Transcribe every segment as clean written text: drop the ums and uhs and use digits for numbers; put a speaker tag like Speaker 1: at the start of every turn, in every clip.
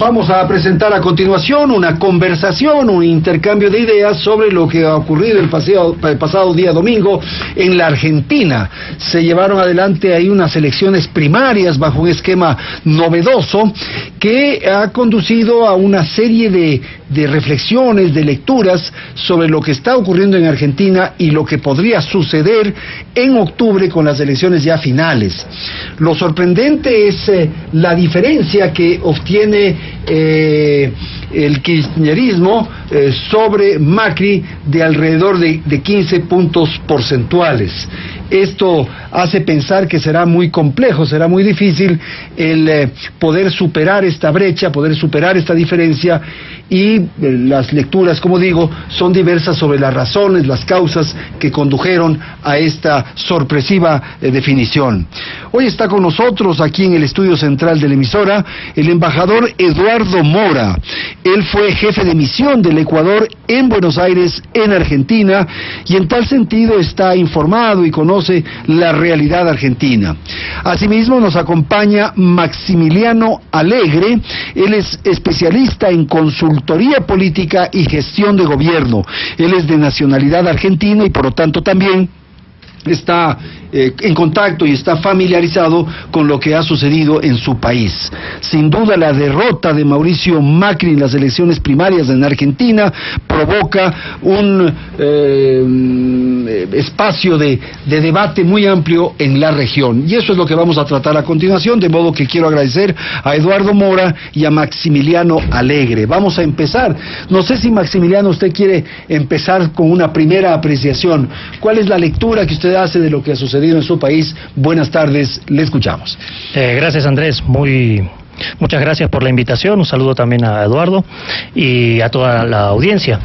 Speaker 1: Vamos a presentar a continuación una conversación, un intercambio de ideas sobre lo que ha ocurrido el pasado día domingo en la Argentina. Se llevaron adelante ahí unas elecciones primarias bajo un esquema novedoso que ha conducido a una serie de reflexiones, de lecturas sobre lo que está ocurriendo en Argentina y lo que podría suceder en octubre con las elecciones ya finales. Lo sorprendente es la diferencia que obtiene el kirchnerismo sobre Macri de alrededor de 15 puntos porcentuales. Esto hace pensar que será muy complejo, será muy difícil el poder superar esta brecha, poder superar esta diferencia, y las lecturas, como digo, son diversas sobre las razones, las causas que condujeron a esta sorpresiva definición. Hoy está con nosotros aquí en el estudio central de la emisora el embajador Eduardo Mora. Él fue jefe de misión del Ecuador en Buenos Aires, en Argentina, y en tal sentido está informado y conoce la realidad argentina. Asimismo nos acompaña Maximiliano Alegre. Él es especialista en consultoría política y gestión de gobierno. Él es de nacionalidad argentina y por lo tanto también está en contacto y está familiarizado con lo que ha sucedido en su país. Sin duda, la derrota de Mauricio Macri en las elecciones primarias en Argentina provoca un espacio de debate muy amplio en la región, y eso es lo que vamos a tratar a continuación, de modo que quiero agradecer a Eduardo Mora y a Maximiliano Alegre. Vamos a empezar. No sé si, Maximiliano, usted quiere empezar con una primera apreciación. ¿Cuál es la lectura que usted hace de lo que ha sucedido en su país? Buenas tardes, le escuchamos.
Speaker 2: Gracias, Andrés, muchas gracias por la invitación. Un saludo también a Eduardo y a toda la audiencia.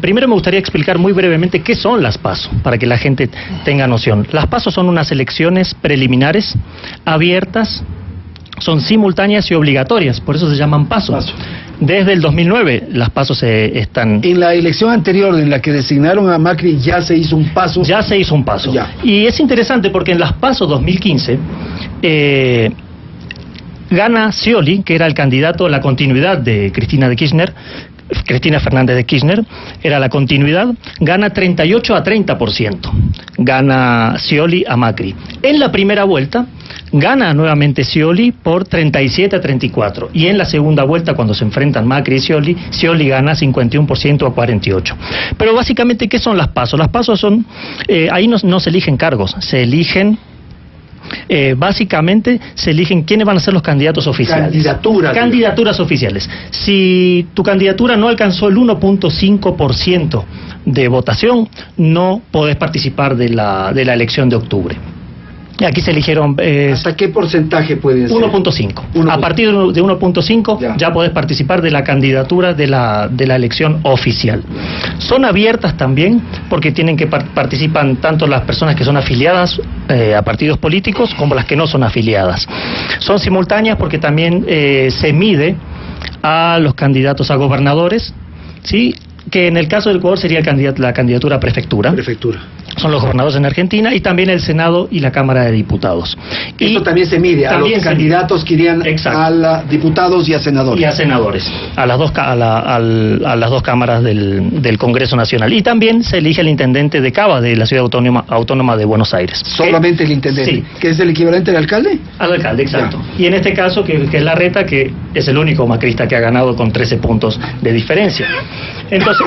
Speaker 2: Primero me gustaría explicar muy brevemente qué son las PASO, para que la gente tenga noción. Las PASO son unas elecciones preliminares, abiertas, son simultáneas y obligatorias, por eso se llaman PASO. Desde el 2009 las PASO están... En la elección anterior en la que designaron a Macri ya se hizo un paso. Ya se hizo un paso. Ya. Y es interesante porque en las PASO 2015 gana Scioli, que era el candidato a la continuidad de Cristina Fernández de Kirchner, era la continuidad, gana 38-30%, gana Scioli a Macri. En la primera vuelta gana nuevamente Scioli por 37-34, y en la segunda vuelta, cuando se enfrentan Macri y Scioli gana 51% a 48%. Pero básicamente, ¿qué son las PASO? Las PASO son, ahí no se eligen cargos, se eligen... básicamente se eligen quiénes van a ser los candidatos oficiales. Candidaturas oficiales. Si tu candidatura no alcanzó el 1.5% de votación, no podés participar de la elección de octubre. Aquí se eligieron... ¿Hasta qué porcentaje pueden ser? 1.5. A partir de 1.5 ya podés participar de la candidatura de la elección oficial. Son abiertas también porque tienen que participan tanto las personas que son afiliadas a partidos políticos como las que no son afiliadas. Son simultáneas porque también se mide a los candidatos a gobernadores, ¿sí?, que en el caso del Ecuador sería la candidatura a prefectura. Son los gobernadores en Argentina, y también el Senado y la Cámara de Diputados. Esto también se mide a los candidatos que irían a diputados y a senadores. A las dos cámaras del Congreso Nacional. Y también se elige el intendente de Cava, de la Ciudad Autónoma de Buenos Aires. ¿Solamente el intendente? Sí. ¿Que es el equivalente al alcalde? Al alcalde, exacto. Y en este caso, que es Larreta, que es el único macrista que ha ganado con 13 puntos de diferencia. Entonces,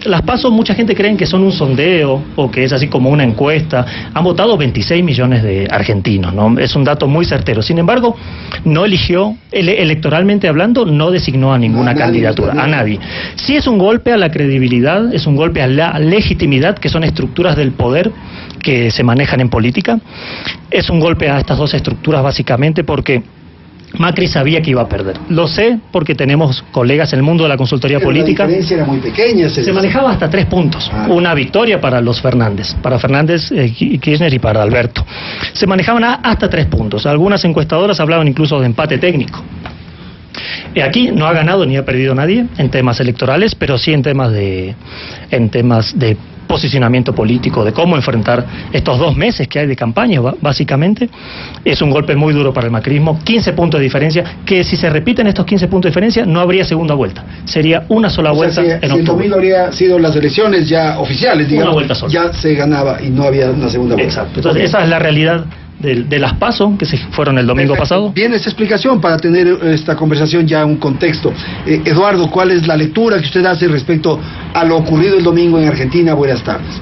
Speaker 2: las PASO, mucha gente cree que son un sondeo o que es así como una encuesta. Han votado 26 millones de argentinos, ¿no? Es un dato muy certero. Sin embargo, no eligió, electoralmente hablando, no designó a ninguna candidatura, a nadie. Sí es un golpe a la credibilidad, es un golpe a la legitimidad, que son estructuras del poder que se manejan en política. Es un golpe a estas dos estructuras básicamente porque Macri sabía que iba a perder. Lo sé porque tenemos colegas en el mundo de la consultoría política. La diferencia era muy pequeña. Se manejaba hasta 3 puntos. Una victoria para los Fernández. Para Fernández, Kirchner y para Alberto. Se manejaban hasta 3 puntos. Algunas encuestadoras hablaban incluso de empate técnico. Aquí no ha ganado ni ha perdido nadie en temas electorales, pero sí en temas de posicionamiento político, de cómo enfrentar estos 2 meses que hay de campaña, básicamente. Es un golpe muy duro para el macrismo, 15 puntos de diferencia, que si se repiten estos 15 puntos de diferencia, no habría segunda vuelta. Sería una sola vuelta en octubre.
Speaker 1: Si el domingo habría sido las elecciones ya oficiales, digamos,
Speaker 2: una vuelta sola,
Speaker 1: ya se ganaba y no había una segunda vuelta.
Speaker 2: Exacto. Entonces, esa es la realidad de las PASO que se fueron el domingo pasado.
Speaker 1: Bien, esa explicación para tener esta conversación ya un contexto. Eduardo, ¿cuál es la lectura que usted hace respecto a lo ocurrido el domingo en Argentina? Buenas tardes.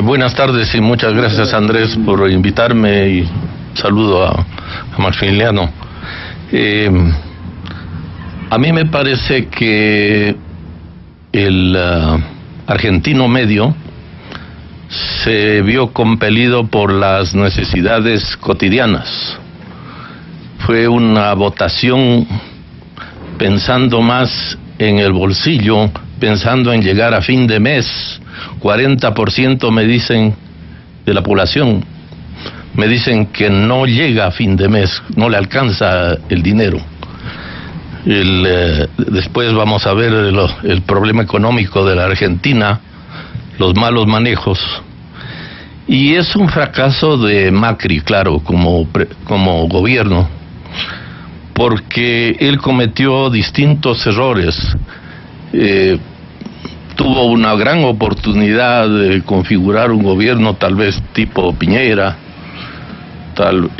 Speaker 3: Buenas tardes y muchas gracias, Andrés, por invitarme, y saludo a Maximiliano. A mí me parece que el argentino medio se vio compelido por las necesidades cotidianas. Fue una votación pensando más en el bolsillo, pensando en llegar a fin de mes. 40% me dicen de la población, me dicen que no llega a fin de mes, no le alcanza el dinero. Después vamos a ver el problema económico de la Argentina, los malos manejos, y es un fracaso de Macri, claro, como gobierno, porque él cometió distintos errores. Tuvo una gran oportunidad de configurar un gobierno tal vez tipo Piñera,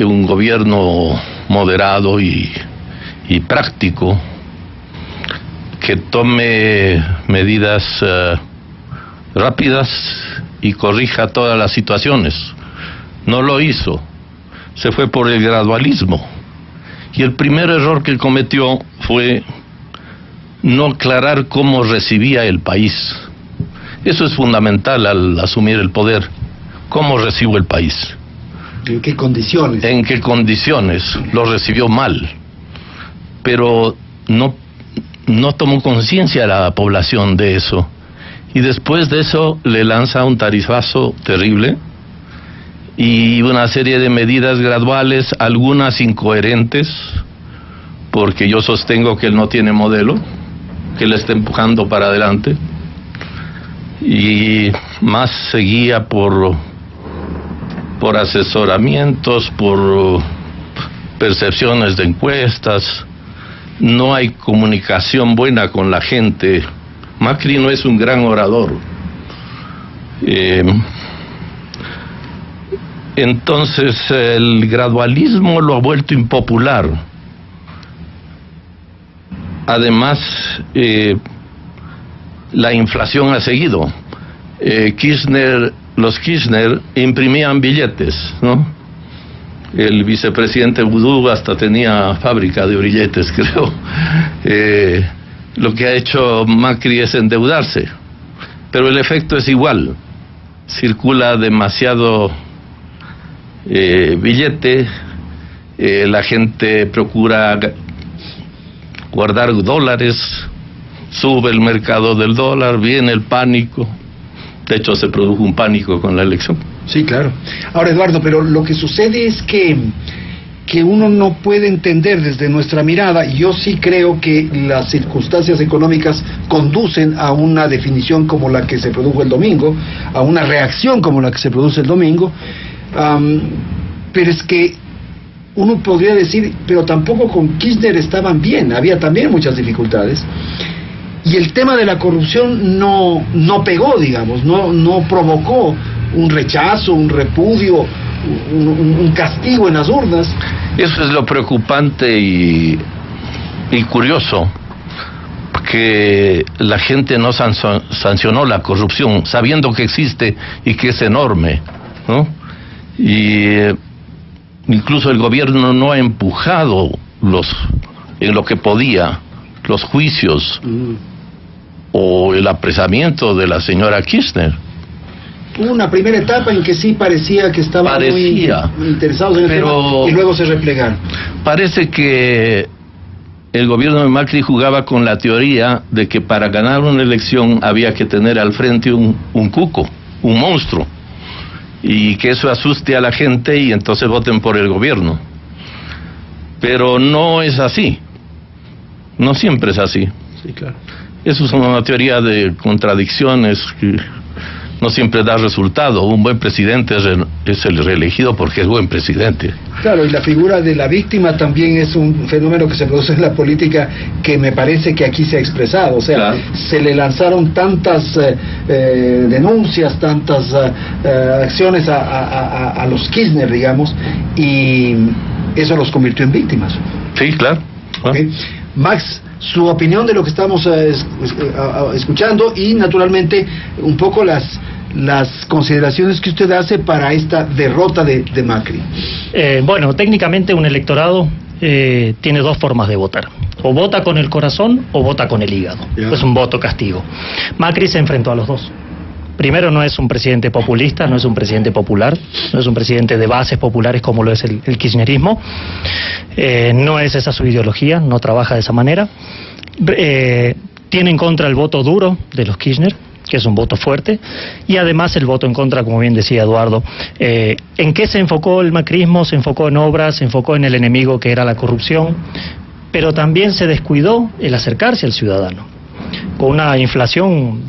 Speaker 3: un gobierno moderado y práctico, que tome medidas rápidas y corrija todas las situaciones. No lo hizo, se fue por el gradualismo, y el primer error que cometió fue no aclarar cómo recibía el país. Eso es fundamental al asumir el poder. ¿Cómo recibo el país?
Speaker 1: ¿En qué condiciones?
Speaker 3: ¿En qué condiciones? Lo recibió mal, pero no tomó conciencia la población de eso. Y después de eso le lanza un tarifazo terrible y una serie de medidas graduales, algunas incoherentes, porque yo sostengo que él no tiene modelo, que él está empujando para adelante, y más se guía por asesoramientos, por percepciones de encuestas. No hay comunicación buena con la gente. Macri no es un gran orador. Entonces el gradualismo lo ha vuelto impopular. Además, la inflación ha seguido. Los Kirchner imprimían billetes, ¿no? El vicepresidente Vudú hasta tenía fábrica de billetes, creo. Lo que ha hecho Macri es endeudarse, pero el efecto es igual. Circula demasiado billete, la gente procura guardar dólares, sube el mercado del dólar, viene el pánico. De hecho, se produjo un pánico con la elección.
Speaker 1: Sí, claro. Ahora, Eduardo, pero lo que sucede es que uno no puede entender desde nuestra mirada, y yo sí creo que las circunstancias económicas conducen a una definición como la que se produjo el domingo, a una reacción como la que se produce el domingo, pero es que uno podría decir, pero tampoco con Kirchner estaban bien, había también muchas dificultades, y el tema de la corrupción no pegó, digamos, no provocó un rechazo, un repudio, un castigo en las urnas.
Speaker 3: Eso es lo preocupante y curioso, que la gente no sancionó la corrupción, sabiendo que existe y que es enorme, ¿no? Y incluso el gobierno no ha empujado en lo que podía, los juicios o el apresamiento de la señora Kirchner.
Speaker 1: Hubo una primera etapa en que sí parecía que estaban muy interesados en el tema, y luego se replegaron. Parece
Speaker 3: que el gobierno de Macri jugaba con la teoría de que para ganar una elección había que tener al frente un cuco, un monstruo, y que eso asuste a la gente y entonces voten por el gobierno. Pero no es así. No siempre es así.
Speaker 1: Sí, claro.
Speaker 3: Eso es una teoría de contradicciones que no siempre da resultado. Un buen presidente es el reelegido porque es buen presidente.
Speaker 1: Claro, y la figura de la víctima también es un fenómeno que se produce en la política que me parece que aquí se ha expresado. O sea, claro, se le lanzaron tantas denuncias, tantas acciones a los Kirchner, digamos, y eso los convirtió en víctimas.
Speaker 3: Sí, claro.
Speaker 1: Okay. Max, su opinión de lo que estamos escuchando y naturalmente un poco las consideraciones que usted hace para esta derrota de Macri.
Speaker 2: Bueno, técnicamente un electorado tiene dos formas de votar: o vota con el corazón o vota con el hígado. Es un voto castigo. Macri se enfrentó a los dos. Primero, no es un presidente populista, no es un presidente popular, no es un presidente de bases populares como lo es el kirchnerismo. No es esa su ideología, no trabaja de esa manera. Tiene en contra el voto duro de los Kirchner, que es un voto fuerte, y además el voto en contra, como bien decía Eduardo. ¿En qué se enfocó el macrismo? Se enfocó en obras, se enfocó en el enemigo que era la corrupción, pero también se descuidó el acercarse al ciudadano. Con una inflación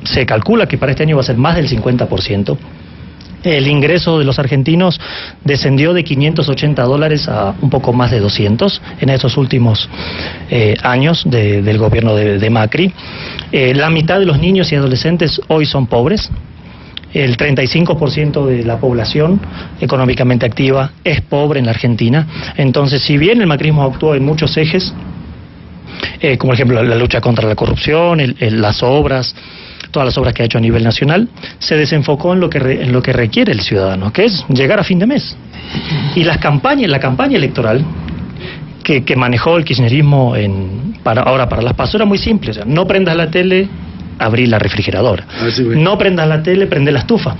Speaker 2: se calcula que para este año va a ser más del 50%. El ingreso de los argentinos descendió de $580 a un poco más de 200 en estos últimos años del gobierno de Macri. La mitad de los niños y adolescentes hoy son pobres. El 35% de la población económicamente activa es pobre en la Argentina. Entonces, si bien el macrismo actuó en muchos ejes, como por ejemplo la lucha contra la corrupción, las obras, todas las obras que ha hecho a nivel nacional, se desenfocó en lo que requiere el ciudadano, que es llegar a fin de mes. Y la campaña electoral que manejó el kirchnerismo para las PASO era muy simple: o sea, no prendas la tele, abrí la refrigeradora. No prendas la tele, prende la estufa.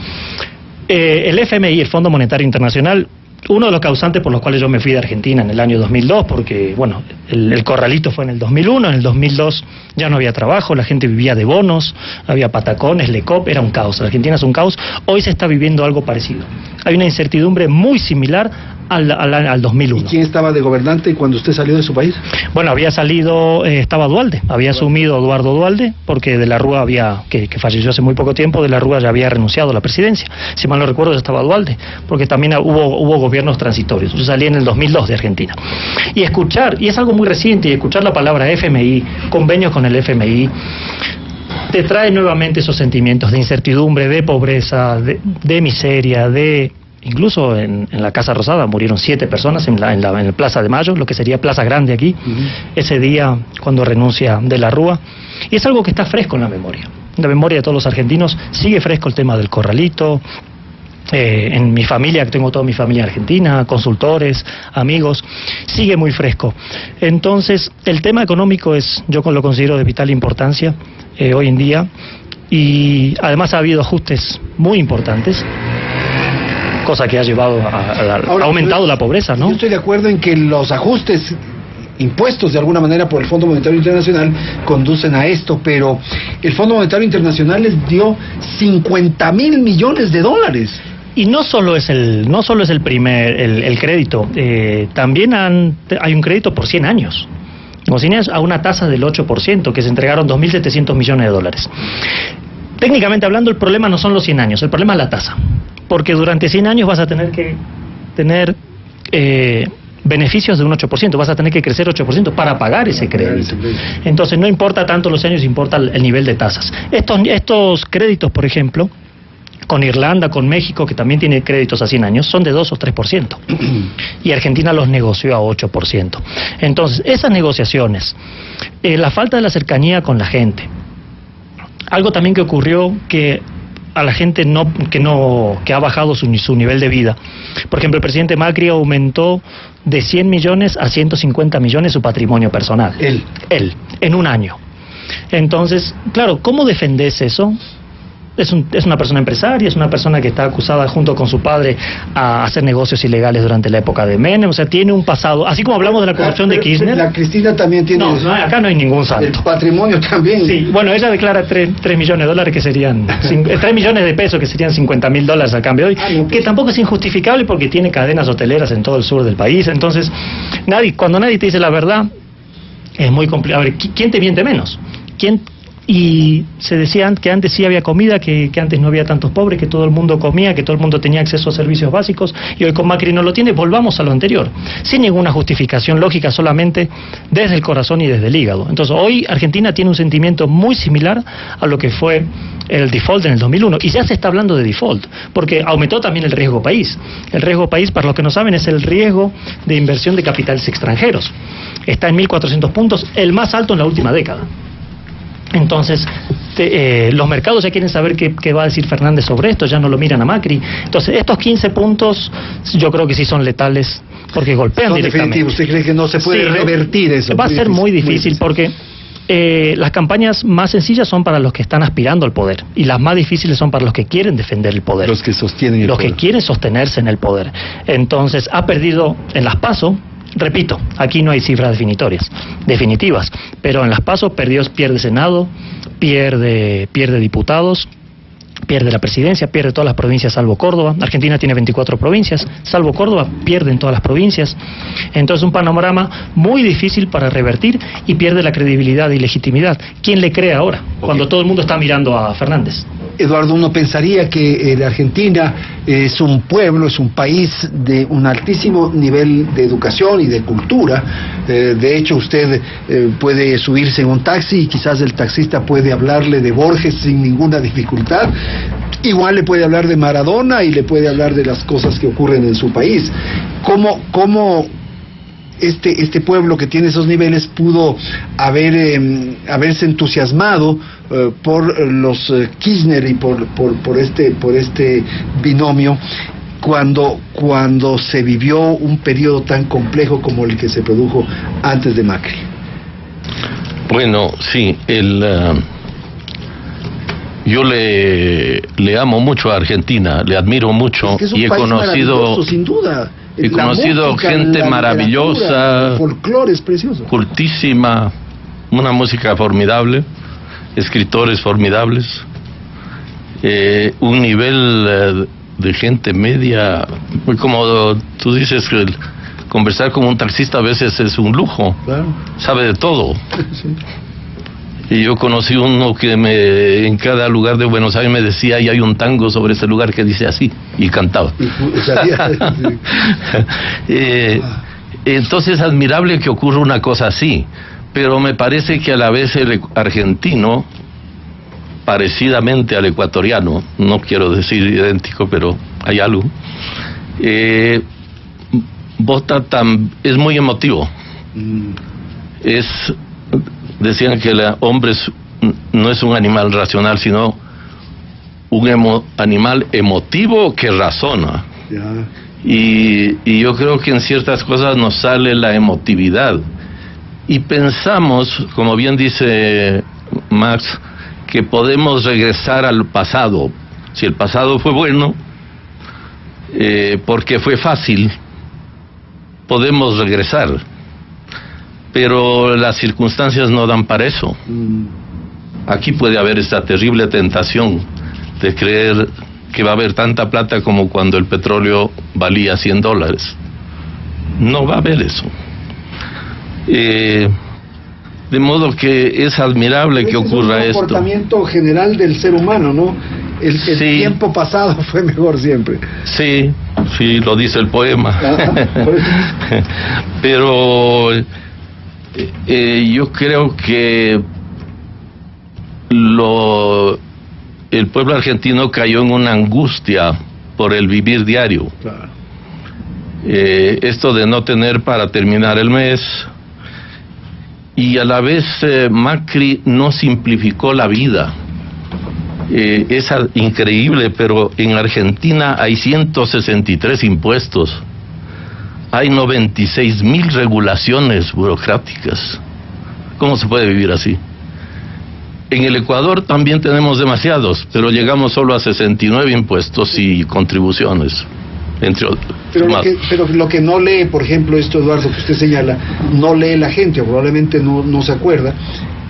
Speaker 2: El FMI, el Fondo Monetario Internacional, uno de los causantes por los cuales yo me fui de Argentina en el año 2002, porque, bueno, el corralito fue en el 2001, en el 2002 ya no había trabajo, la gente vivía de bonos, había patacones, LECOP, era un caos. La Argentina es un caos. Hoy se está viviendo algo parecido. Hay una incertidumbre muy similar al 2001.
Speaker 1: ¿Y quién estaba de gobernante cuando usted salió de su país?
Speaker 2: Bueno, estaba Duhalde, había asumido Eduardo Duhalde, porque de la Rúa que falleció hace muy poco tiempo, de la Rúa ya había renunciado a la presidencia. Si mal no recuerdo, estaba Duhalde, porque también hubo gobiernos transitorios. Yo salí en el 2002 de Argentina. Y es algo muy reciente, y escuchar la palabra FMI, convenios con el FMI, te trae nuevamente esos sentimientos de incertidumbre, de pobreza, de miseria, incluso en la Casa Rosada murieron 7 personas en la Plaza de Mayo, lo que sería Plaza Grande aquí, ese día cuando renuncia de la Rúa. Y es algo que está fresco en la memoria de todos los argentinos. Sigue fresco el tema del corralito. En mi familia, tengo toda mi familia argentina, consultores, amigos, sigue muy fresco. Entonces, el tema económico yo lo considero de vital importancia hoy en día, y además ha habido ajustes muy importantes, cosa que ha llevado ha aumentado la pobreza, ¿no?
Speaker 1: Yo estoy de acuerdo en que los ajustes impuestos de alguna manera por el Fondo Monetario Internacional conducen a esto, pero el Fondo Monetario Internacional les dio $50.000 millones.
Speaker 2: Y no solo es el crédito, también hay un crédito por 100 años. A una tasa del 8%, que se entregaron $2.700 millones. Técnicamente hablando, el problema no son los 100 años, el problema es la tasa. Porque durante 100 años vas a tener que tener beneficios de un 8%, vas a tener que crecer 8% para pagar ese crédito. Entonces no importa tanto los años, importa el nivel de tasas. Estos créditos, por ejemplo, con Irlanda, con México, que también tiene créditos a 100 años, son de 2 o 3%. Y Argentina los negoció a 8%. Entonces, esas negociaciones, la falta de la cercanía con la gente, algo también que ocurrió que a la gente que ha bajado su nivel de vida. Por ejemplo, el presidente Macri aumentó de 100 millones a 150 millones su patrimonio personal. Él, en un año. Entonces, claro, ¿cómo defendés eso? Es una persona empresaria, es una persona que está acusada junto con su padre a hacer negocios ilegales durante la época de Menem, o sea, tiene un pasado, así como hablamos de la corrupción de Kirchner.
Speaker 1: La Cristina también tiene...
Speaker 2: No, acá no hay ningún santo.
Speaker 1: El patrimonio también.
Speaker 2: Sí, bueno, ella declara 3 millones de dólares, que serían 3 millones de pesos, que serían $50.000 al cambio de hoy, que tampoco es injustificable porque tiene cadenas hoteleras en todo el sur del país. Entonces, cuando nadie te dice la verdad, es muy complicado. A ver, ¿quién te miente menos? y se decía que antes sí había comida, que antes no había tantos pobres, que todo el mundo comía, que todo el mundo tenía acceso a servicios básicos, y hoy con Macri no lo tiene. Volvamos a lo anterior, sin ninguna justificación lógica, solamente desde el corazón y desde el hígado. Entonces hoy Argentina tiene un sentimiento muy similar a lo que fue el default en el 2001, y ya se está hablando de default, porque aumentó también el riesgo país. El riesgo país, para los que no saben, es el riesgo de inversión de capitales extranjeros. Está en 1.400 puntos, el más alto en la última década. Entonces, los mercados ya quieren saber qué va a decir Fernández sobre esto, ya no lo miran a Macri. Entonces, estos 15 puntos yo creo que sí son letales, porque golpean directamente.
Speaker 1: ¿Usted cree que no se puede revertir eso?
Speaker 2: Va a ser muy difícil, porque las campañas más sencillas son para los que están aspirando al poder, y las más difíciles son para los que quieren defender el poder.
Speaker 1: Los que sostienen el poder.
Speaker 2: Los que quieren sostenerse en el poder. Entonces, ha perdido en las PASO. Repito, aquí no hay cifras definitivas, pero en las PASO pierde Senado, pierde diputados, pierde la presidencia, pierde todas las provincias salvo Córdoba. Argentina tiene 24 provincias, salvo Córdoba, pierden todas las provincias. Entonces un panorama muy difícil para revertir, y pierde la credibilidad y legitimidad. ¿Quién le cree ahora, cuando todo el mundo está mirando a Fernández?
Speaker 1: Eduardo, uno pensaría que la Argentina es un pueblo, es un país de un altísimo nivel de educación y de cultura. De hecho, usted puede subirse en un taxi y quizás el taxista puede hablarle de Borges sin ninguna dificultad. Igual le puede hablar de Maradona y le puede hablar de las cosas que ocurren en su país. ¿Cómo este pueblo que tiene esos niveles pudo haberse entusiasmado por los Kirchner y por este binomio cuando se vivió un periodo tan complejo como el que se produjo antes de Macri?
Speaker 3: Bueno, sí, yo le amo mucho a Argentina, le admiro mucho,
Speaker 1: es
Speaker 3: y he conocido,
Speaker 1: sin duda.
Speaker 3: He conocido gente maravillosa,
Speaker 1: el folclore es precioso,
Speaker 3: cultísima, una música formidable, escritores formidables, un nivel de gente media, muy como tú dices, conversar con un taxista a veces es un lujo, claro. Sabe de todo. Sí. Y yo conocí uno que en cada lugar de Buenos Aires me decía, y hay un tango sobre ese lugar que dice así, y cantaba. Entonces es admirable que ocurra una cosa así, pero me parece que a la vez el argentino, parecidamente al ecuatoriano, no quiero decir idéntico, pero hay algo, es muy emotivo. Decían que el hombre no es un animal racional, sino un animal emotivo que razona. Yeah. Y yo creo que en ciertas cosas nos sale la emotividad. Y pensamos, como bien dice Max, que podemos regresar al pasado. Si el pasado fue bueno, porque fue fácil, podemos regresar. Pero las circunstancias no dan para eso. Aquí puede haber esta terrible tentación de creer que va a haber tanta plata como cuando el petróleo valía $100. No va a haber eso. De modo que es admirable que ocurra esto. Es un
Speaker 1: comportamiento general del ser humano, ¿no? El sí. Tiempo pasado fue mejor siempre.
Speaker 3: Sí, lo dice el poema. Pero yo creo que el pueblo argentino cayó en una angustia por el vivir diario. Claro. Esto de no tener para terminar el mes, y a la vez Macri no simplificó la vida. Es increíble, pero en Argentina hay 163 impuestos. Hay 96.000 regulaciones burocráticas. ¿Cómo se puede vivir así? En el Ecuador también tenemos demasiados, pero llegamos solo a 69 impuestos y contribuciones, entre otros.
Speaker 1: Pero lo que no lee, por ejemplo, esto, Eduardo, que usted señala, no lee la gente, o probablemente no se acuerda,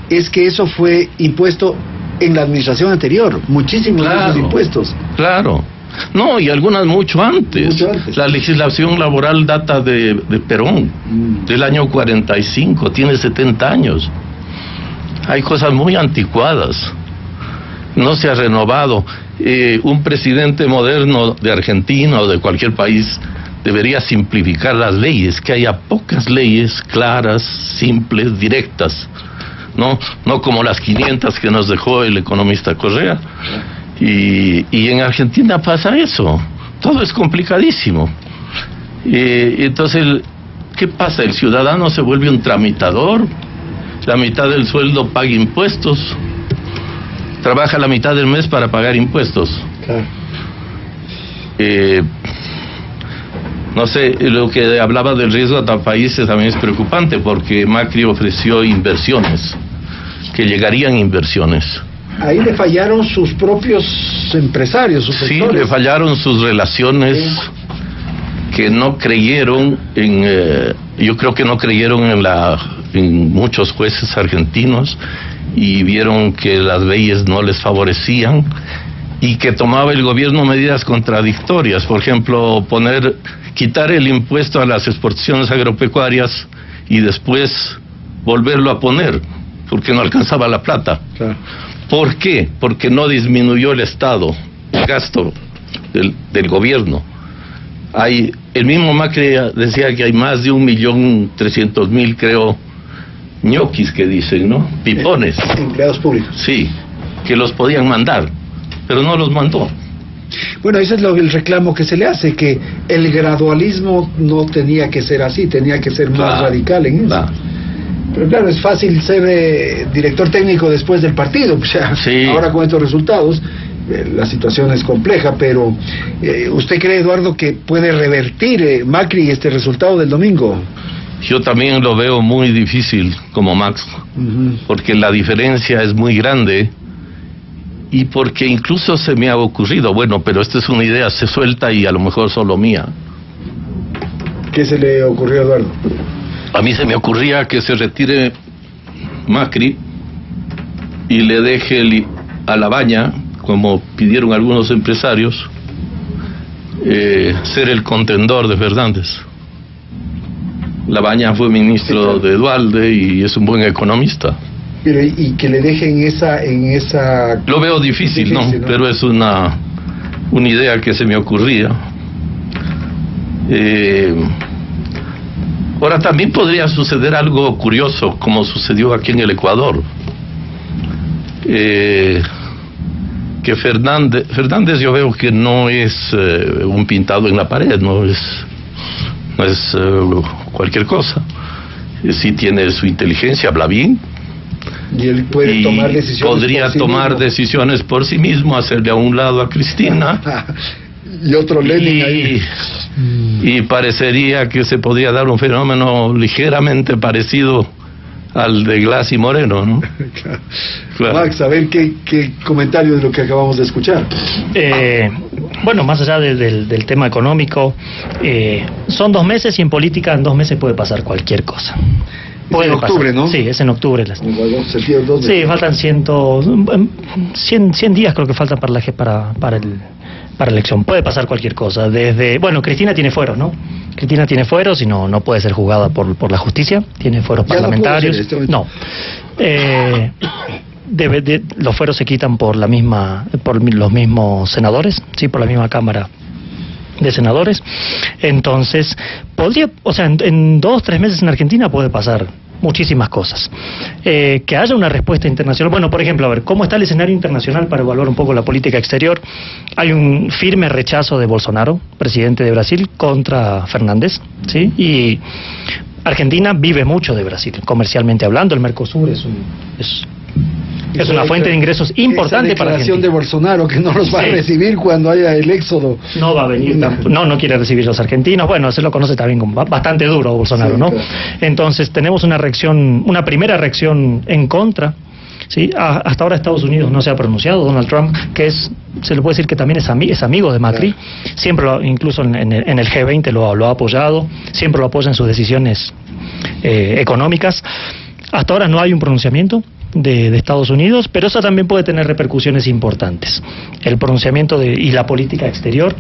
Speaker 1: es que eso fue impuesto en la administración anterior, muchísimos de esos impuestos.
Speaker 3: Claro. No, y algunas mucho antes. La legislación laboral data de Perón, del año 45, tiene 70 años. hay cosas muy anticuadas, no se ha renovado. Un presidente moderno de Argentina o de cualquier país debería simplificar las leyes, que haya pocas leyes claras, simples, directas, no como las 500 que nos dejó el economista Correa. Y en Argentina pasa eso, todo es complicadísimo. Entonces, ¿qué pasa? El ciudadano se vuelve un tramitador, la mitad del sueldo paga impuestos, trabaja la mitad del mes para pagar impuestos. Claro. No sé, lo que hablaba del riesgo a países también es preocupante, porque Macri ofreció inversiones, que llegarían inversiones.
Speaker 1: Ahí le fallaron sus propios empresarios, sus sectores.
Speaker 3: Sí, le fallaron sus relaciones, que no creyeron en... yo creo que no creyeron en muchos jueces argentinos, y vieron que las leyes no les favorecían, y que tomaba el gobierno medidas contradictorias. Por ejemplo, quitar el impuesto a las exportaciones agropecuarias y después volverlo a poner, porque no alcanzaba la plata. Claro. ¿Por qué? Porque no disminuyó el Estado, el gasto del gobierno. El mismo Macri decía que hay más de 1.300.000, creo, ñoquis que dicen, ¿no? Pipones.
Speaker 1: Empleados públicos.
Speaker 3: Sí, que los podían mandar, pero no los mandó.
Speaker 1: Bueno, ese es el reclamo que se le hace, que el gradualismo no tenía que ser así, tenía que ser más radical en eso. Pero claro, es fácil ser director técnico después del partido, o sea, sí. Ahora con estos resultados la situación es compleja, pero ¿usted cree, Eduardo, que puede revertir Macri este resultado del domingo?
Speaker 3: Yo también lo veo muy difícil, como Max, porque la diferencia es muy grande, y porque incluso se me ha ocurrido, bueno, pero esta es una idea, se suelta y a lo mejor solo mía.
Speaker 1: ¿Qué se le ocurrió a Eduardo?
Speaker 3: A mí se me ocurría que se retire Macri y le deje a Labaña, como pidieron algunos empresarios, ser el contendor de Fernández. Labaña fue ministro de Duhalde y es un buen economista.
Speaker 1: Pero y que le dejen esa...
Speaker 3: Lo veo difícil, ¿no? Pero es una idea que se me ocurría. Ahora también podría suceder algo curioso, como sucedió aquí en el Ecuador. Que Fernández yo veo que no es un pintado en la pared, no es cualquier cosa. Sí tiene su inteligencia, habla bien.
Speaker 1: Y él puede tomar decisiones.
Speaker 3: Podría tomar decisiones por sí mismo, hacerle a un lado a Cristina.
Speaker 1: Y otro Lenin ahí.
Speaker 3: Y parecería que se podría dar un fenómeno ligeramente parecido al de Glass y Moreno, ¿no?
Speaker 1: Claro. Max, a ver qué comentario de lo que acabamos de escuchar.
Speaker 2: Bueno, más allá del tema económico, son 2 meses y en política en 2 meses puede pasar cualquier cosa.
Speaker 1: Es en octubre, ¿no?
Speaker 2: Sí, es en octubre. Sí, faltan 100 días creo que faltan para la elección. Puede pasar cualquier cosa. Bueno, Cristina tiene fueros, ¿no? Cristina tiene fueros y no puede ser juzgada por la justicia. Tiene fueros parlamentarios. No. Los fueros se quitan por los mismos senadores, sí, por la misma Cámara de Senadores. Entonces, en 2-3 meses en Argentina puede pasar muchísimas cosas. Que haya una respuesta internacional. Bueno, por ejemplo, a ver, ¿cómo está el escenario internacional para evaluar un poco la política exterior? Hay un firme rechazo de Bolsonaro, presidente de Brasil, contra Fernández, ¿sí? Y Argentina vive mucho de Brasil, comercialmente hablando. El Mercosur es una fuente de ingresos importante para Argentina.
Speaker 1: De Bolsonaro, que no los va a recibir cuando haya el éxodo.
Speaker 2: No va a venir, no quiere recibir a los argentinos. Bueno, se lo conoce también como bastante duro Bolsonaro, sí, ¿no? Claro. Entonces tenemos una primera reacción en contra. ¿Sí? Hasta ahora Estados Unidos no se ha pronunciado. Donald Trump, que se le puede decir que también es amigo de Macri, claro. Siempre incluso en el G20 lo ha apoyado, siempre lo apoya en sus decisiones económicas. Hasta ahora no hay un pronunciamiento de Estados Unidos, pero eso también puede tener repercusiones importantes. El pronunciamiento y la política exterior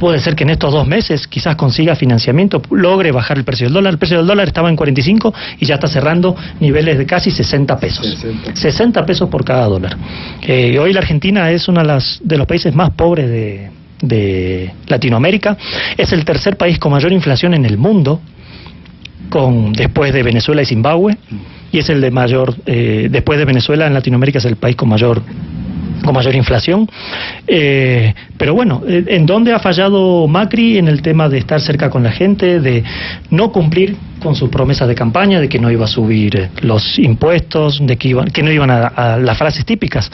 Speaker 2: puede ser que en estos 2 meses quizás consiga financiamiento, logre bajar el precio del dólar. El precio del dólar estaba en 45 y ya está cerrando niveles de casi 60 pesos. 60 pesos por cada dólar. Hoy la Argentina es uno de los países más pobres de Latinoamérica. Es el tercer país con mayor inflación en el mundo, después de Venezuela y Zimbabue, y es el de mayor, después de Venezuela en Latinoamérica es el país con mayor inflación. Pero bueno, ¿en dónde ha fallado Macri? En el tema de estar cerca con la gente, de no cumplir con sus promesas de campaña, de que no iba a subir los impuestos, de que no iban a las frases típicas,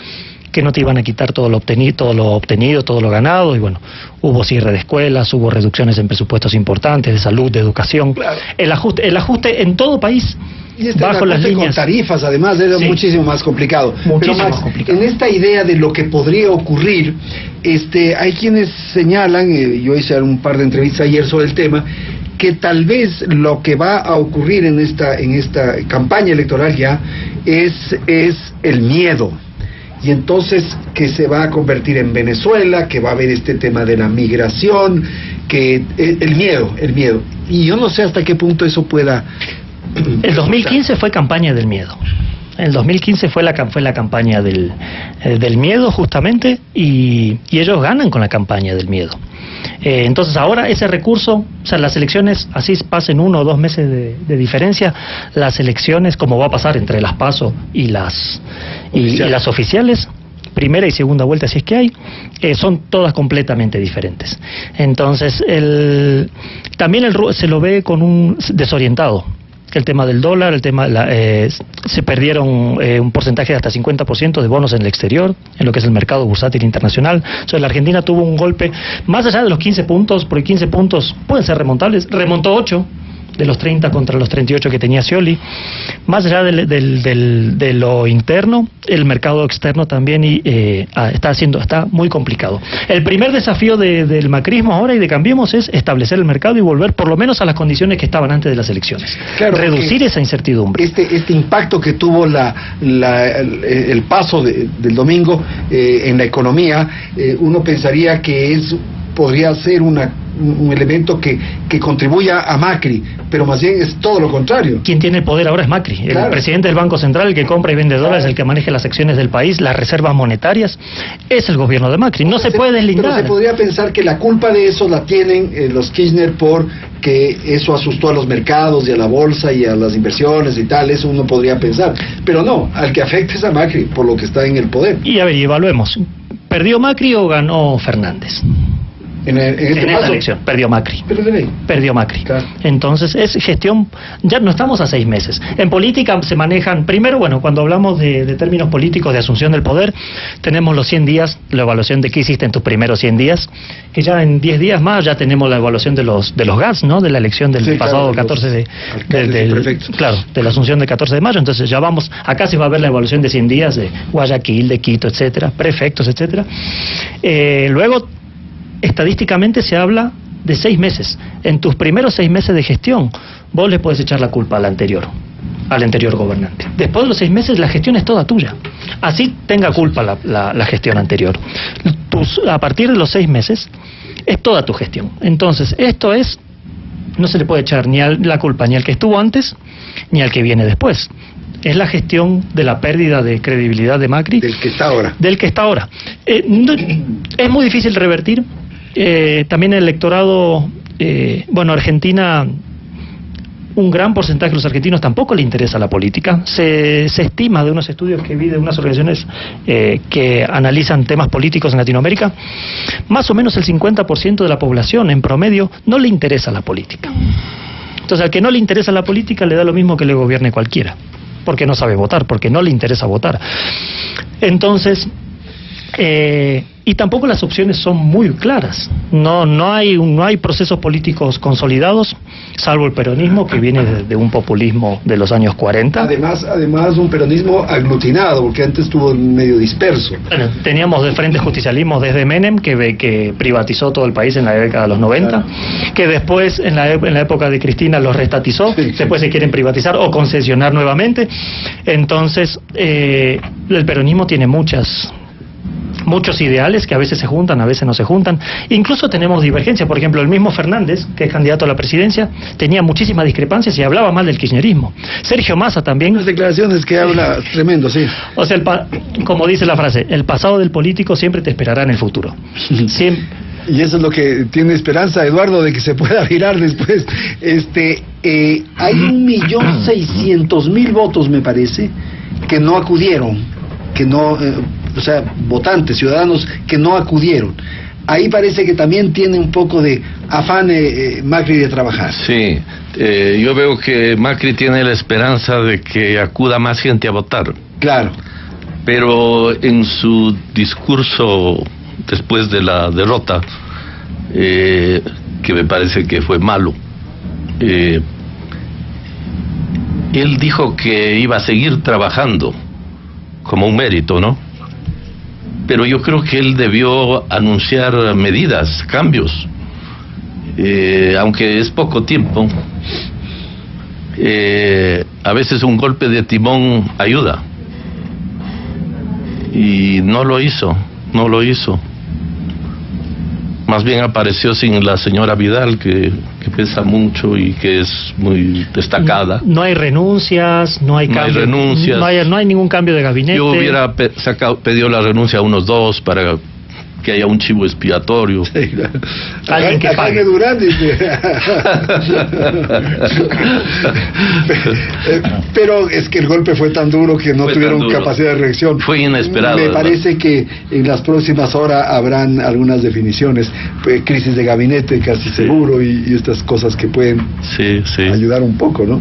Speaker 2: que no te iban a quitar todo lo obtenido, todo lo ganado, y bueno, hubo cierre de escuelas, hubo reducciones en presupuestos importantes, de salud, de educación. Claro. El ajuste en todo país,
Speaker 1: y bajo las líneas con tarifas, además, era muchísimo más complicado. Pero Max, en esta idea de lo que podría ocurrir, hay quienes señalan, yo hice un par de entrevistas ayer sobre el tema, que tal vez lo que va a ocurrir en esta campaña electoral ya es el miedo. Y entonces que se va a convertir en Venezuela, que va a haber este tema de la migración, que el miedo. Y yo no sé hasta qué punto eso pueda...
Speaker 2: El 2015 fue campaña del miedo. El 2015 fue la campaña del miedo, justamente, y ellos ganan con la campaña del miedo. Entonces ahora ese recurso, o sea, las elecciones, así pasen 1 o 2 meses de diferencia, las elecciones, como va a pasar entre las PASO y las oficiales, primera y segunda vuelta, si es que hay, son todas completamente diferentes. Entonces también se lo ve con un desorientado. El tema del dólar, se perdieron un porcentaje de hasta 50% de bonos en el exterior, en lo que es el mercado bursátil internacional. Entonces la Argentina tuvo un golpe, más allá de los 15 puntos, porque 15 puntos pueden ser remontables, remontó 8 de los 30 contra los 38 que tenía Scioli. Más allá de lo interno, el mercado externo también está muy complicado. El primer desafío del macrismo ahora y de Cambiemos es establecer el mercado y volver por lo menos a las condiciones que estaban antes de las elecciones. Claro, reducir esa incertidumbre.
Speaker 1: Este impacto que tuvo el paso del domingo en la economía, uno pensaría que podría ser un elemento que contribuya a Macri, pero más bien es todo lo contrario.
Speaker 2: Quien tiene el poder ahora es Macri, claro. El presidente del Banco Central, el que compra y vende dólares, el que maneja las acciones del país, las reservas monetarias, es el gobierno de Macri, no se puede deslindar.
Speaker 1: Pero se podría pensar que la culpa de eso la tienen los Kirchner porque eso asustó a los mercados y a la bolsa y a las inversiones y tal, eso uno podría pensar, pero no, al que afecta es a Macri, por lo que está en el poder.
Speaker 2: Y a ver, evaluemos, ¿perdió Macri o ganó Fernández? En esta elección perdió Macri. Perdió Macri. Claro. Entonces es gestión, ya no estamos a 6 meses. En política se manejan, primero, bueno, cuando hablamos de términos políticos de asunción del poder, tenemos los 100 días, la evaluación de qué hiciste en tus primeros 100 días, que ya en 10 días más ya tenemos la evaluación de los GATS, ¿no? De la elección del pasado 14 de la asunción del 14 de mayo. Entonces ya vamos, acá se va a ver la evaluación de 100 días de Guayaquil, de Quito, etcétera, prefectos, etcétera. Luego, estadísticamente se habla de 6 meses. En tus primeros 6 meses de gestión, vos le podés echar la culpa al anterior gobernante. Después de los 6 meses, la gestión es toda tuya. Así tenga culpa la gestión anterior. A partir de los 6 meses, es toda tu gestión. Entonces, no se le puede echar la culpa ni al que estuvo antes, ni al que viene después. Es la gestión de la pérdida de credibilidad de Macri.
Speaker 1: Del que está ahora.
Speaker 2: Es muy difícil revertir. También el electorado, Argentina, un gran porcentaje de los argentinos tampoco le interesa la política. Se estima de unos estudios que vi de unas organizaciones que analizan temas políticos en Latinoamérica, más o menos el 50% de la población en promedio no le interesa la política. Entonces al que no le interesa la política le da lo mismo que le gobierne cualquiera, porque no sabe votar, porque no le interesa votar. Entonces, y tampoco las opciones son muy claras. No hay procesos políticos consolidados, salvo el peronismo, que viene de un populismo de los años 40.
Speaker 1: Además un peronismo aglutinado, porque antes estuvo medio disperso. Bueno,
Speaker 2: teníamos de frente justicialismo desde Menem, que privatizó todo el país en la década de los 90, claro. Que después, en la época de Cristina, los restatizó, sí. Después se quieren privatizar o concesionar nuevamente. Entonces, el peronismo tiene muchas muchos ideales que a veces se juntan, a veces no se juntan. Incluso tenemos divergencias. Por ejemplo, el mismo Fernández, que es candidato a la presidencia, tenía muchísimas discrepancias y hablaba mal del kirchnerismo. Sergio Massa también.
Speaker 1: Unas declaraciones que habla tremendo, sí.
Speaker 2: O sea, como dice la frase, el pasado del político siempre te esperará en el futuro. Siempre.
Speaker 1: Y eso es lo que tiene esperanza, Eduardo, de que se pueda virar después. Hay 1.600.000 votos, me parece, que no acudieron, que no, o sea, votantes, ciudadanos que no acudieron. Ahí parece que también tiene un poco de afán Macri de trabajar.
Speaker 3: Sí, yo veo que Macri tiene la esperanza de que acuda más gente a votar.
Speaker 1: Claro.
Speaker 3: Pero en su discurso después de la derrota, que me parece que fue malo, él dijo que iba a seguir trabajando como un mérito, ¿no? Pero yo creo que él debió anunciar medidas, cambios, aunque es poco tiempo. A veces un golpe de timón ayuda, y no lo hizo. Más bien apareció sin la señora Vidal, que pesa mucho y que es muy destacada.
Speaker 2: No hay renuncias, no hay cambio, no hay ningún cambio de gabinete.
Speaker 3: Yo hubiera pedido la renuncia a unos 2 para que haya un chivo expiatorio.
Speaker 1: Sí, claro.
Speaker 2: Alguien que pague.
Speaker 1: Durán dice. Pero es que el golpe fue tan duro que no tuvieron capacidad de reacción.
Speaker 3: Fue inesperado.
Speaker 1: Me parece que en las próximas horas habrán algunas definiciones, crisis de gabinete casi seguro, y estas cosas que pueden ayudar un poco, ¿no?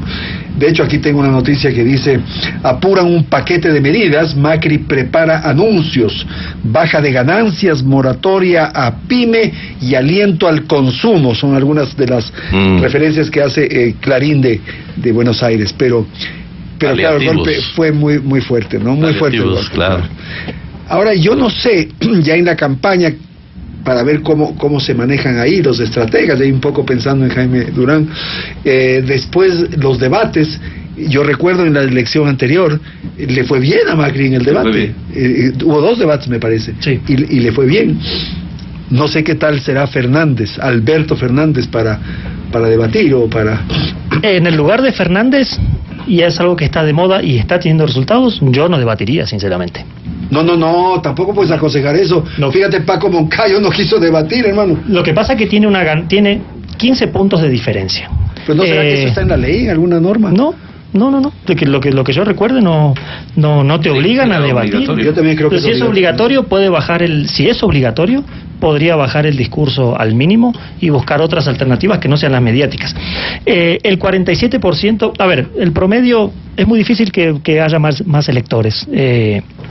Speaker 1: De hecho, aquí tengo una noticia que dice: apuran un paquete de medidas, Macri prepara anuncios, baja de ganancias, moratoria a pyme y aliento al consumo. Son algunas de las referencias que hace Clarín de Buenos Aires, pero claro, el golpe fue muy fuerte, ¿no? Muy fuerte el golpe, claro. Ahora, yo no sé, ya en la campaña, para ver cómo se manejan ahí los estrategas, ahí un poco pensando en Jaime Durán, después los debates. Yo recuerdo en la elección anterior, le fue bien a Macri en el debate. Hubo 2 debates, me parece,
Speaker 2: sí.
Speaker 1: y le fue bien. No sé qué tal será Fernández, Alberto Fernández, para debatir o para...
Speaker 2: En el lugar de Fernández, y es algo que está de moda y está teniendo resultados, yo no debatiría, sinceramente.
Speaker 1: No, tampoco puedes aconsejar eso. No. Fíjate, Paco Moncayo no quiso debatir, hermano.
Speaker 2: Lo que pasa es que tiene 15 puntos de diferencia.
Speaker 1: ¿Pero no será que eso está en la ley, en alguna norma?
Speaker 2: No. Lo que yo recuerde no te obligan a debatir.
Speaker 1: Yo también creo que
Speaker 2: si es obligatorio, puede bajar si es obligatorio, podría bajar el discurso al mínimo y buscar otras alternativas que no sean las mediáticas. El 47%, a ver, el promedio es muy difícil que haya más electores.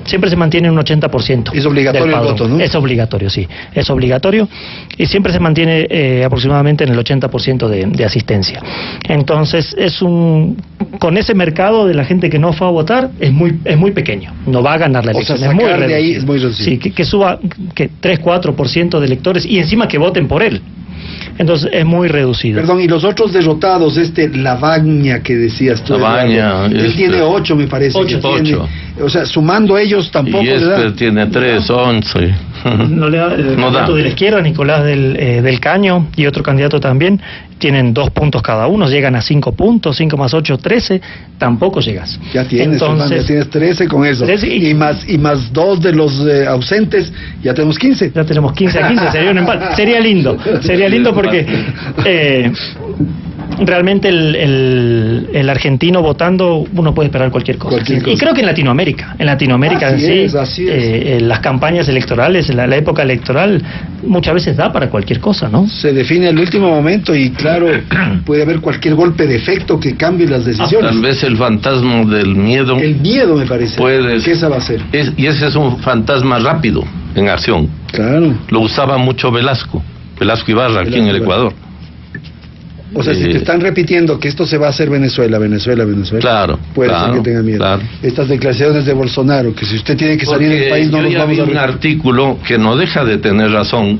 Speaker 2: Siempre se mantiene un 80%.
Speaker 1: Es obligatorio el voto, ¿no?
Speaker 2: Es obligatorio, sí. Es obligatorio y siempre se mantiene aproximadamente en el 80% de asistencia. Entonces, con ese mercado de la gente que no fue a votar, es muy pequeño. No va a ganar la elección.
Speaker 1: O sea, sacar de ahí es muy reducido.
Speaker 2: Sí, que suba 3-4% de electores y encima que voten por él. Entonces es muy reducido.
Speaker 1: Perdón, y los otros derrotados, Lavagna que decías tú.
Speaker 3: Lavagna.
Speaker 1: Él tiene 8, me parece.
Speaker 3: 8.
Speaker 1: O sea, sumando ellos tampoco
Speaker 3: y
Speaker 1: le da.
Speaker 3: Tiene 3, 11.
Speaker 2: No le da. El candidato de la izquierda, Nicolás del Caño, y otro candidato también, tienen 2 puntos cada uno, llegan a 5 puntos, 5 más 8, 13, tampoco llegas.
Speaker 1: Ya tienes, entonces, ya tienes 13 con eso. 13 y más 2 de los ausentes, ya tenemos 15.
Speaker 2: Ya tenemos 15 a 15, sería un empate. Sería lindo porque realmente el argentino votando, uno puede esperar cualquier cosa. Y creo que en Latinoamérica
Speaker 1: así es.
Speaker 2: Las campañas electorales, la época electoral, muchas veces da para cualquier cosa, ¿no?
Speaker 1: Se define al último momento y claro, puede haber cualquier golpe de efecto que cambie las decisiones.
Speaker 3: Tal vez el fantasma del miedo.
Speaker 1: El miedo, me parece. Que esa va a ser.
Speaker 3: Y ese es un fantasma rápido en acción.
Speaker 1: Claro.
Speaker 3: Lo usaba mucho Velasco Ibarra, aquí en el Ecuador.
Speaker 1: O sea, si te están repitiendo que esto se va a hacer Venezuela.
Speaker 3: Claro.
Speaker 1: Puede ser que tenga miedo.
Speaker 3: Claro.
Speaker 1: Estas declaraciones de Bolsonaro, que si usted tiene que salir del país, no nos vamos a...
Speaker 3: un artículo que no deja de tener razón,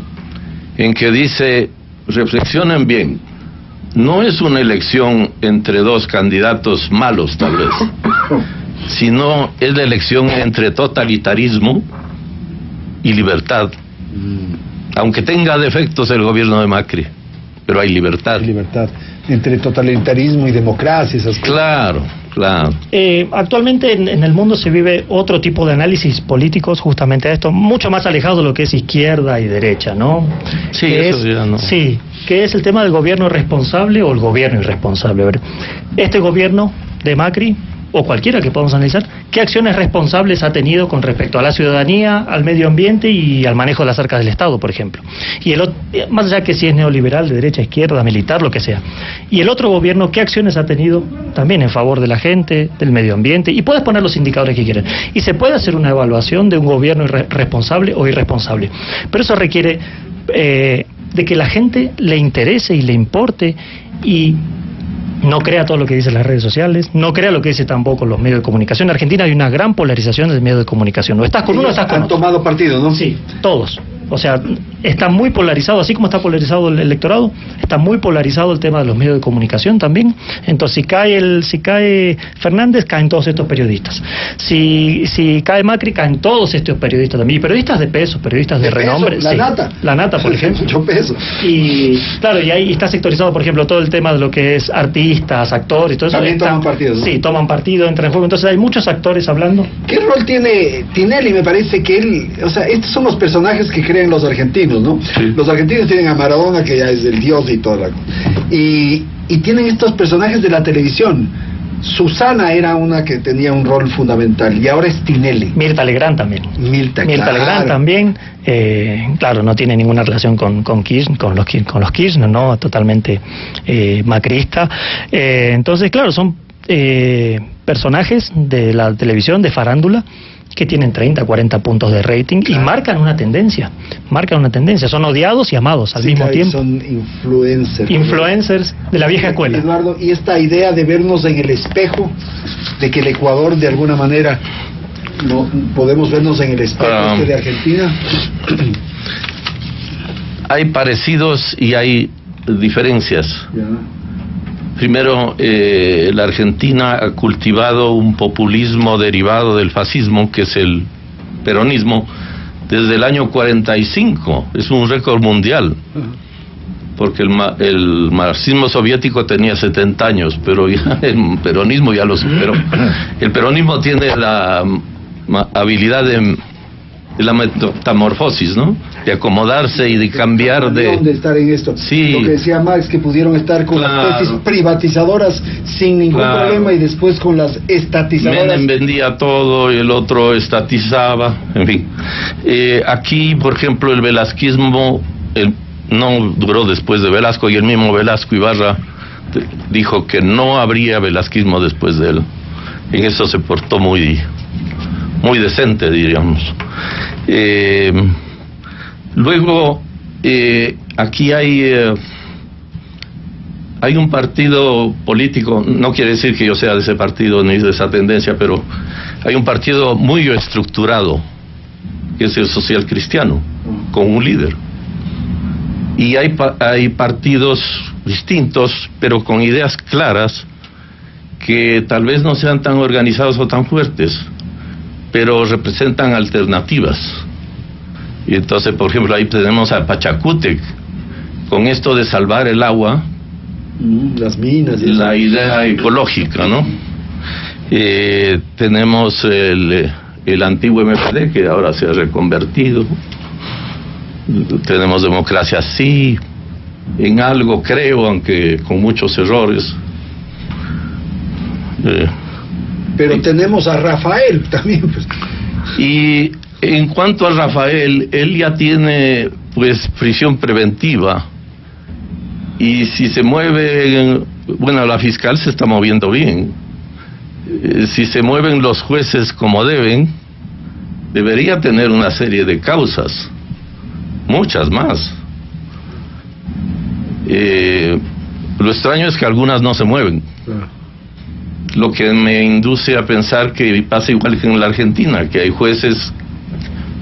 Speaker 3: en que dice, reflexionen bien, no es una elección entre 2 candidatos malos, tal vez, sino es la elección entre totalitarismo y libertad. Aunque tenga defectos el gobierno de Macri, pero hay libertad.
Speaker 1: Libertad. Entre totalitarismo y democracia, esas cosas.
Speaker 3: Claro.
Speaker 2: Actualmente en el mundo se vive otro tipo de análisis políticos justamente a esto, mucho más alejado de lo que es izquierda y derecha, ¿no?
Speaker 3: Sí, eso ya no.
Speaker 2: Sí, que es el tema del gobierno responsable o el gobierno irresponsable. A ver, este gobierno de Macri, o cualquiera que podamos analizar, ¿qué acciones responsables ha tenido con respecto a la ciudadanía, al medio ambiente y al manejo de las arcas del Estado, por ejemplo? Y el otro, más allá que si es neoliberal, de derecha, izquierda, militar, lo que sea. Y el otro gobierno, ¿qué acciones ha tenido también en favor de la gente, del medio ambiente? Y puedes poner los indicadores que quieras. Y se puede hacer una evaluación de un gobierno responsable o irresponsable. Pero eso requiere de que la gente le interese y le importe y no crea todo lo que dicen las redes sociales, no crea lo que dice tampoco los medios de comunicación. En Argentina hay una gran polarización del medio de comunicación. O estás con uno o estás con otro.
Speaker 1: Han tomado partido, ¿no?
Speaker 2: Sí, todos. O sea, está muy polarizado, así como está polarizado el electorado, está muy polarizado el tema de los medios de comunicación también. Entonces, si cae Fernández, caen todos estos periodistas. Si cae Macri, caen todos estos periodistas también. Y periodistas de peso, periodistas de renombre.
Speaker 1: La nata.
Speaker 2: La nata, por ejemplo.
Speaker 1: Mucho peso.
Speaker 2: Y claro, y ahí está sectorizado, por ejemplo, todo el tema de lo que es artistas, actores y todo eso.
Speaker 1: También toman partido, ¿no?
Speaker 2: Sí, toman partido, entran en juego. Entonces hay muchos actores hablando.
Speaker 1: ¿Qué rol tiene Tinelli? Me parece que él, o sea, estos son los personajes que creen los argentinos, ¿no? Sí. Los argentinos tienen a Maradona, que ya es el dios y toda la cosa. Y tienen estos personajes de la televisión. Susana era una que tenía un rol fundamental y ahora es Tinelli.
Speaker 2: Mirta Legrand también.
Speaker 1: Mirta
Speaker 2: Legrand también. Claro, no tiene ninguna relación con los Kirchner, ¿no? Totalmente macrista. Entonces, claro, son personajes de la televisión, de farándula, que tienen 30, 40 puntos de rating, claro, y marcan una tendencia, son odiados y amados al mismo tiempo.
Speaker 1: Son influencers
Speaker 2: de la vieja escuela.
Speaker 1: Eduardo, y esta idea de vernos en el espejo, de que el Ecuador de alguna manera no podemos vernos en el espejo de Argentina.
Speaker 3: Hay parecidos y hay diferencias. Ya. Primero, la Argentina ha cultivado un populismo derivado del fascismo, que es el peronismo, desde el año 45. Es un récord mundial, porque el marxismo soviético tenía 70 años, pero ya el peronismo ya lo superó. El peronismo tiene la habilidad de la metamorfosis, ¿no? De acomodarse y de cambiar
Speaker 1: de estar en esto.
Speaker 3: Sí.
Speaker 1: Lo que decía Marx, que pudieron estar con las tesis privatizadoras sin ningún problema, y después con las estatizadoras.
Speaker 3: Menem vendía todo y el otro estatizaba, en fin. Aquí, por ejemplo, el velasquismo no duró después de Velasco, y el mismo Velasco Ibarra dijo que no habría velasquismo después de él. En eso se portó muy decente, diríamos. Luego, aquí hay un partido político, no quiere decir que yo sea de ese partido ni de esa tendencia, pero hay un partido muy estructurado, que es el Social Cristiano, con un líder. Y hay partidos distintos, pero con ideas claras, que tal vez no sean tan organizados o tan fuertes, pero representan alternativas. Y entonces, por ejemplo, ahí tenemos a Pachacútec, con esto de salvar el agua,
Speaker 1: las minas,
Speaker 3: la idea ecológica, ¿no? Tenemos el antiguo MPD, que ahora se ha reconvertido. Tenemos Democracia Sí, en algo creo, aunque con muchos errores.
Speaker 1: Pero tenemos a Rafael también, pues.
Speaker 3: Y en cuanto a Rafael, él ya tiene pues prisión preventiva, y si se mueve, bueno, la fiscal se está moviendo bien, si se mueven los jueces como deben, debería tener una serie de causas, muchas más. Lo extraño es que algunas no se mueven, lo que me induce a pensar que pasa igual que en la Argentina, que hay jueces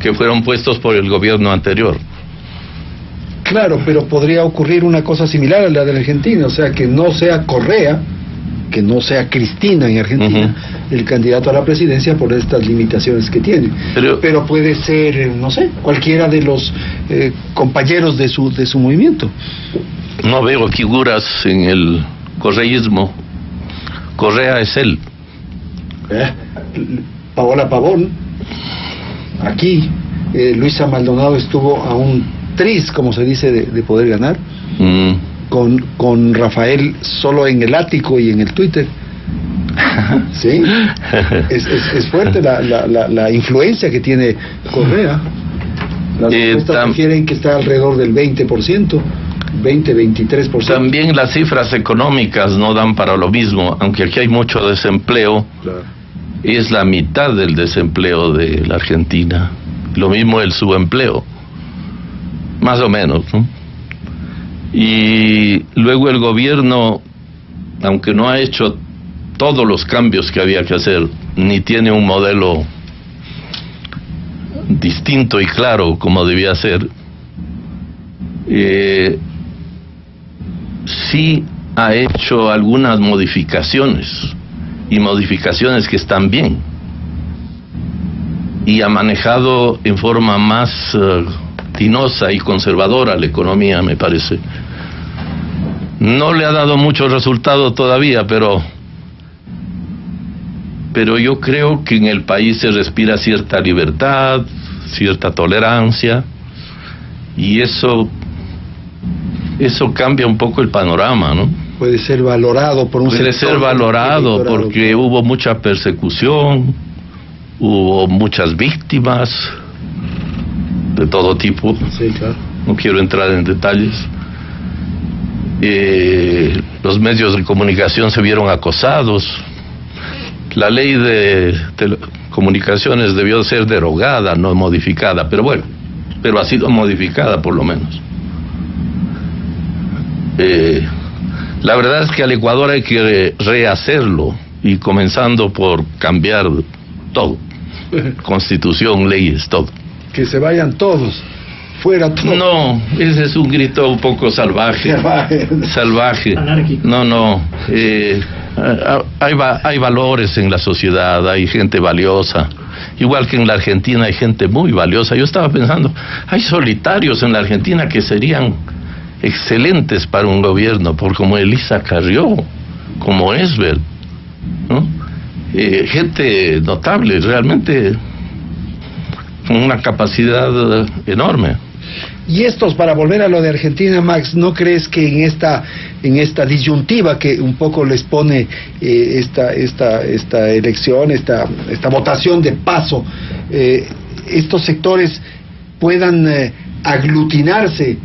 Speaker 3: que fueron puestos por el gobierno anterior.
Speaker 1: Claro, pero podría ocurrir una cosa similar a la de la Argentina, o sea, que no sea Correa, que no sea Cristina en Argentina, el candidato a la presidencia por estas limitaciones que tiene. Pero puede ser, no sé, cualquiera de los compañeros de su movimiento.
Speaker 3: No veo figuras en el correísmo. Correa es él.
Speaker 1: Paola Pavón, aquí, Luisa Maldonado estuvo a un tris, como se dice, de poder ganar, con Rafael solo en el ático y en el Twitter. Sí, es fuerte la influencia que tiene Correa. Las encuestas refieren que está alrededor del 20%. 20-23%.
Speaker 3: También las cifras económicas no dan para lo mismo, aunque aquí hay mucho desempleo. Claro. Es la mitad del desempleo de la Argentina. Lo mismo el subempleo, más o menos, ¿no? Y luego el gobierno, aunque no ha hecho todos los cambios que había que hacer, ni tiene un modelo distinto y claro como debía ser, sí ha hecho algunas modificaciones, y modificaciones que están bien, y ha manejado en forma más tinosa y conservadora la economía, me parece. No le ha dado mucho resultado todavía, pero yo creo que en el país se respira cierta libertad, cierta tolerancia, y eso cambia un poco el panorama, ¿no?
Speaker 1: Puede ser valorado por un sector.
Speaker 3: Puede ser valorado porque hubo mucha persecución, hubo muchas víctimas de todo tipo.
Speaker 1: Sí, claro.
Speaker 3: No quiero entrar en detalles. Los medios de comunicación se vieron acosados. La ley de telecomunicaciones debió ser derogada, no modificada, pero bueno, pero ha sido modificada por lo menos. La verdad es que al Ecuador hay que rehacerlo, y comenzando por cambiar todo, constitución, leyes, todo.
Speaker 1: Que se vayan todos, fuera todos.
Speaker 3: No, ese es un grito un poco salvaje. Salvaje.
Speaker 2: Anárquico.
Speaker 3: No. Hay valores en la sociedad, hay gente valiosa. Igual que en la Argentina hay gente muy valiosa. Yo estaba pensando, hay solitarios en la Argentina que serían excelentes para un gobierno, por como Elisa Carrió, como Esbert, ¿no? Gente notable, realmente con una capacidad enorme.
Speaker 1: Y estos, para volver a lo de Argentina, Max, ¿no crees que en esta disyuntiva que un poco les pone esta elección, esta votación de paso, estos sectores puedan aglutinarse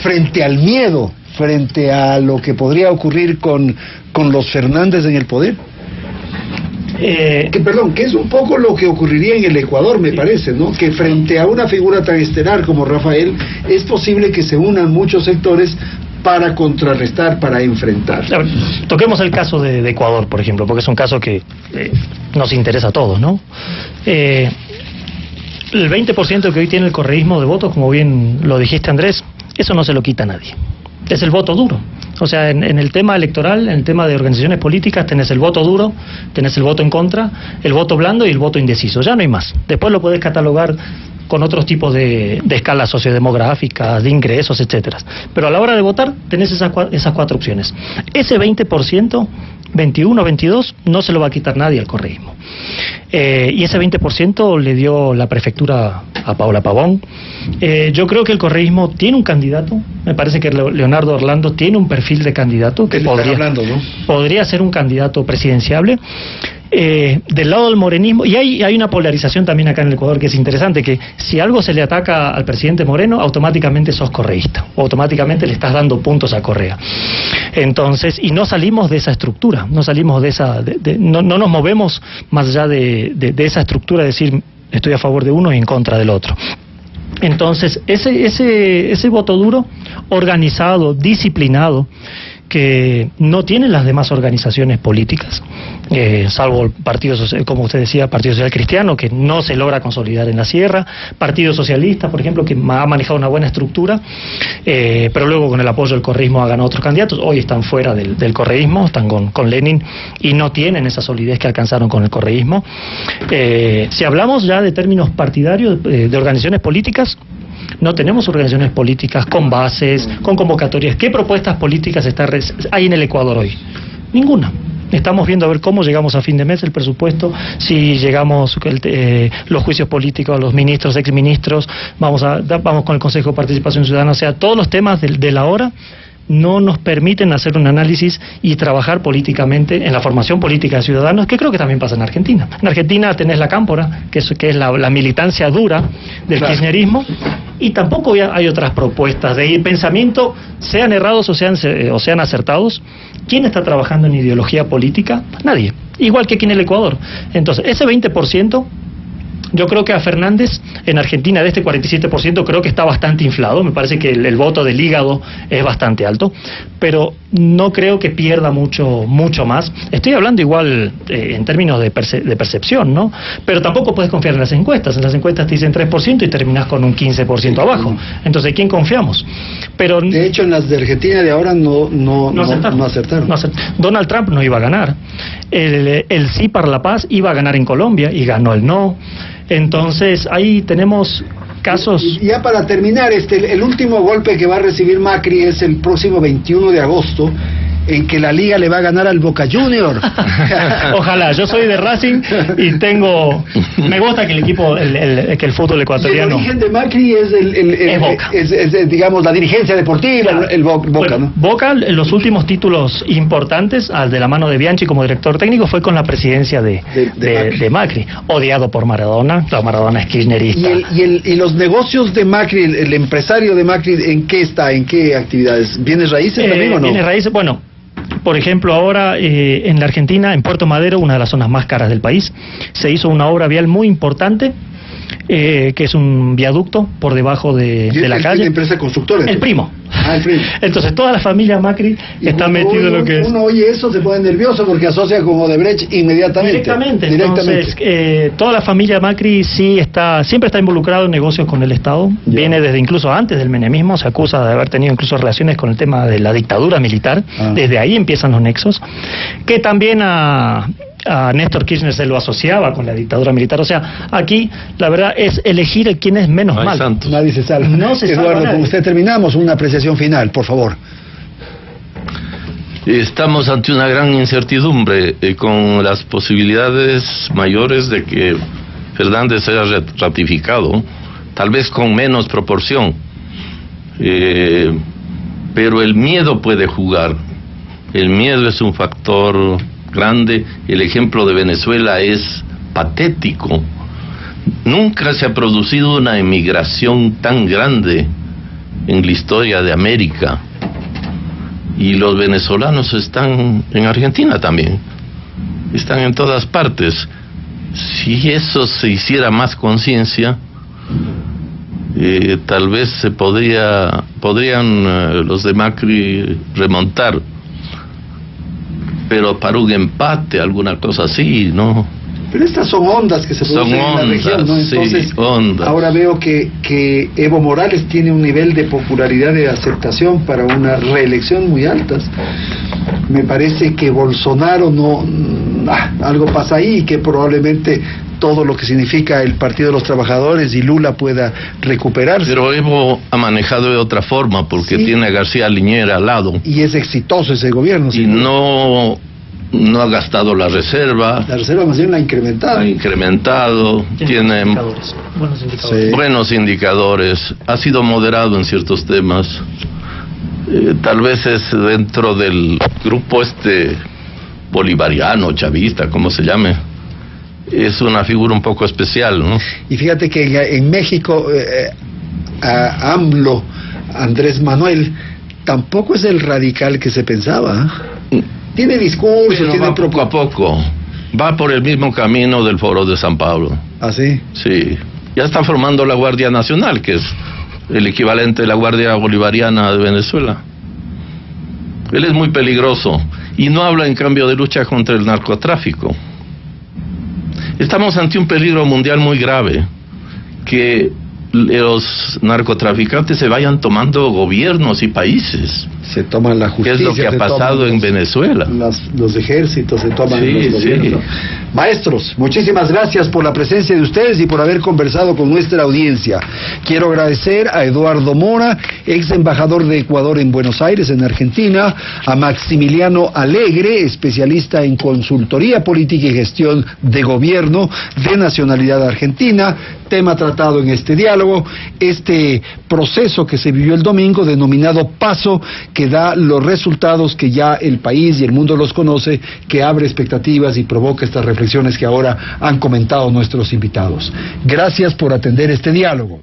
Speaker 1: frente al miedo, frente a lo que podría ocurrir con los Fernández en el poder? Que es un poco lo que ocurriría en el Ecuador, me parece, ¿no? Que frente a una figura tan estelar como Rafael, es posible que se unan muchos sectores para contrarrestar, para enfrentar.
Speaker 2: A ver, toquemos el caso de Ecuador, por ejemplo, porque es un caso que nos interesa a todos, ¿no? El 20% que hoy tiene el correísmo de votos, como bien lo dijiste, Andrés, eso no se lo quita a nadie. Es el voto duro. O sea, en el tema electoral, en el tema de organizaciones políticas, tenés el voto duro, tenés el voto en contra, el voto blando y el voto indeciso. Ya no hay más. Después lo podés catalogar con otros tipos de escalas sociodemográficas, de ingresos, etcétera. Pero a la hora de votar, tenés esas cuatro opciones. Ese 20%, 21, 22, no se lo va a quitar nadie al correísmo. Y ese 20% le dio la prefectura a Paola Pavón. Yo creo que el correísmo tiene un candidato. Me parece que Leonardo Orlando tiene un perfil de candidato que podría ser un candidato presidenciable. Del lado del morenismo, y hay una polarización también acá en el Ecuador que es interesante, que si algo se le ataca al presidente Moreno, automáticamente sos correísta, o automáticamente le estás dando puntos a Correa. Entonces, y no salimos de esa estructura, no salimos de esa, no nos movemos más allá de esa estructura de decir estoy a favor de uno y en contra del otro. Entonces, ese voto duro, organizado, disciplinado, que no tienen las demás organizaciones políticas, salvo el Partido Social, como usted decía, Partido Social Cristiano, que no se logra consolidar en la sierra, Partido Socialista, por ejemplo, que ha manejado una buena estructura, pero luego con el apoyo del correísmo ha ganado otros candidatos. Hoy están fuera del correísmo, están con Lenin y no tienen esa solidez que alcanzaron con el correísmo. Si hablamos ya de términos partidarios, de organizaciones políticas, no tenemos organizaciones políticas con bases, con convocatorias. ¿Qué propuestas políticas hay en el Ecuador hoy? Ninguna. Estamos viendo a ver cómo llegamos a fin de mes el presupuesto, si llegamos los juicios políticos a los ministros, exministros, vamos con el Consejo de Participación Ciudadana, o sea, todos los temas de la hora no nos permiten hacer un análisis y trabajar políticamente en la formación política de ciudadanos, que creo que también pasa en Argentina. En Argentina tenés la cámpora, que es la militancia dura del kirchnerismo, y tampoco hay otras propuestas de pensamiento, sean errados o sean acertados. ¿Quién está trabajando en ideología política? Nadie. Igual que aquí en el Ecuador. Entonces, ese 20%... yo creo que a Fernández, en Argentina, de este 47%, creo que está bastante inflado. Me parece que el voto del hígado es bastante alto, pero no creo que pierda mucho más. Estoy hablando igual en términos de percepción, ¿no? Pero tampoco puedes confiar en las encuestas. En las encuestas te dicen 3% y terminas con un 15% abajo. Entonces, ¿quién confiamos? Pero de
Speaker 1: hecho, en las de Argentina de ahora no acertaron.
Speaker 2: Donald Trump no iba a ganar. El sí para la paz iba a ganar en Colombia y ganó el no. Entonces, ahí tenemos casos...
Speaker 1: Y ya para terminar, el último golpe que va a recibir Macri es el próximo 21 de agosto, en que la Liga le va a ganar al Boca Junior.
Speaker 2: Ojalá, yo soy de Racing y me gusta que el equipo, que el fútbol ecuatoriano...
Speaker 1: Y el origen de Macri es
Speaker 2: Boca.
Speaker 1: Digamos, la dirigencia deportiva, claro. El Boca, bueno, ¿no?
Speaker 2: Boca, en los últimos títulos importantes, de la mano de Bianchi como director técnico, fue con la presidencia de Macri. Odiado por Maradona, Maradona es kirchnerista.
Speaker 1: ¿Y los negocios de Macri, el empresario de Macri, en qué está? ¿En qué actividades? ¿Bienes raíces también o no?
Speaker 2: Bienes raíces, bueno... Por ejemplo, ahora en la Argentina, en Puerto Madero, una de las zonas más caras del país, se hizo una obra vial muy importante, que es un viaducto por debajo de la calle.
Speaker 1: ¿La empresa constructora?
Speaker 2: El primo.
Speaker 1: El primo.
Speaker 2: Entonces toda la familia Macri está metida en lo que es.
Speaker 1: Uno oye eso, se pone nervioso porque asocia con Odebrecht inmediatamente.
Speaker 2: Entonces, toda la familia Macri siempre está involucrado en negocios con el Estado. Viene desde incluso antes del menemismo, se acusa de haber tenido incluso relaciones con el tema de la dictadura militar. Desde ahí empiezan los nexos. Que también a Néstor Kirchner se lo asociaba con la dictadura militar. O sea, aquí la verdad es elegir quién es menos mal.
Speaker 3: Santos.
Speaker 1: Nadie se salva.
Speaker 2: No se salva.
Speaker 1: Eduardo, con usted terminamos. Una apreciación final, por favor.
Speaker 3: Estamos ante una gran incertidumbre, con las posibilidades mayores de que Fernández sea ratificado, tal vez con menos proporción, pero el miedo puede jugar. El miedo es un factor grande. El ejemplo de Venezuela es patético. Nunca se ha producido una emigración tan grande en la historia de América, y los venezolanos están en Argentina también, están en todas partes. Si eso se hiciera más conciencia, tal vez podrían los de Macri remontar, pero para un empate, alguna cosa así, ¿no?
Speaker 1: Pero estas son ondas que se producen en la región, ¿no? Entonces,
Speaker 3: sí, ondas.
Speaker 1: Ahora veo que Evo Morales tiene un nivel de popularidad, de aceptación para una reelección muy altas. Me parece que Bolsonaro algo pasa ahí, y que probablemente todo lo que significa el Partido de los Trabajadores y Lula pueda recuperarse.
Speaker 3: Pero Evo ha manejado de otra forma, porque tiene a García Linera al lado.
Speaker 1: Y es exitoso ese gobierno.
Speaker 3: Y no ha gastado la reserva.
Speaker 1: La reserva más bien la ha incrementado.
Speaker 3: Tiene
Speaker 2: buenos
Speaker 3: indicadores. Ha sido moderado en ciertos temas. Tal vez es dentro del grupo bolivariano, chavista, como se llame. Es una figura un poco especial, ¿no?
Speaker 1: Y fíjate que en México, a AMLO, Andrés Manuel, tampoco es el radical que se pensaba. Tiene discursos,
Speaker 3: va poco a poco. Va por el mismo camino del Foro de San Pablo.
Speaker 1: ¿Ah, sí?
Speaker 3: Sí. Ya está formando la Guardia Nacional, que es el equivalente de la Guardia Bolivariana de Venezuela. Él es muy peligroso. y no habla en cambio de lucha contra el narcotráfico. Estamos ante un peligro mundial muy grave, que los narcotraficantes se vayan tomando gobiernos y países.
Speaker 1: Se toman la justicia.
Speaker 3: ¿Qué es lo que ha pasado en Venezuela?
Speaker 1: Los ejércitos se toman los gobiernos.
Speaker 3: Sí.
Speaker 1: Maestros, muchísimas gracias por la presencia de ustedes y por haber conversado con nuestra audiencia. Quiero agradecer a Eduardo Mora, ex embajador de Ecuador en Buenos Aires, en Argentina, a Maximiliano Alegre, especialista en consultoría política y gestión de gobierno, de nacionalidad argentina, tema tratado en este diálogo, este proceso que se vivió el domingo denominado Paso, que da los resultados que ya el país y el mundo los conoce, que abre expectativas y provoca estas reflexiones que ahora han comentado nuestros invitados. Gracias por atender este diálogo.